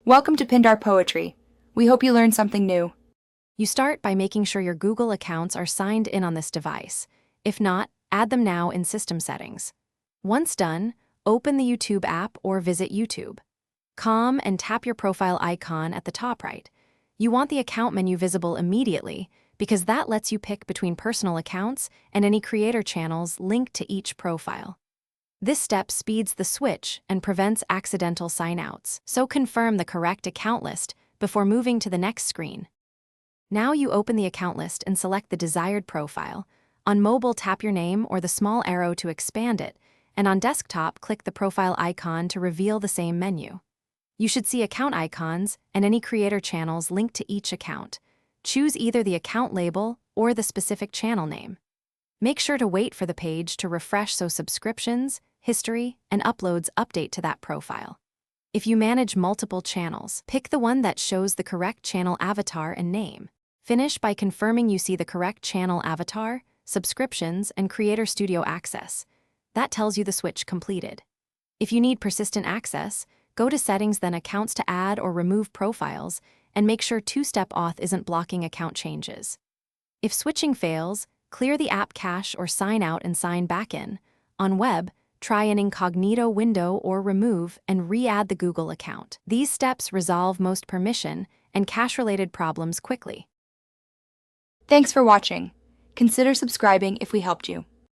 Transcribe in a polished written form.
Welcome to Pindar Poetry. We hope you learned something new. You start by making sure your Google accounts are signed in on this device. If not, add them now in System Settings. Once done, open the YouTube app or visit YouTube. Come and tap your profile icon at the top right. You want the account menu visible immediately because that lets you pick between personal accounts and any creator channels linked to each profile. This step speeds the switch and prevents accidental sign-outs, so confirm the correct account list before moving to the next screen. Now you open the account list and select the desired profile. On mobile, tap your name or the small arrow to expand it, and on desktop, click the profile icon to reveal the same menu. You should see account icons and any creator channels linked to each account. Choose either the account label or the specific channel name. Make sure to wait for the page to refresh so subscriptions, history, and uploads update to that profile. If you manage multiple channels, pick the one that shows the correct channel avatar and name. Finish by confirming you see the correct channel avatar, subscriptions, and Creator Studio access. That tells you the switch completed. If you need persistent access, go to Settings, then Accounts to add or remove profiles, and make sure two-step auth isn't blocking account changes. If switching fails, clear the app cache or sign out and sign back in. On web, try an incognito window or remove and re-add the Google account. These steps resolve most permission and cache-related problems quickly. Thanks for watching. Consider subscribing if we helped you.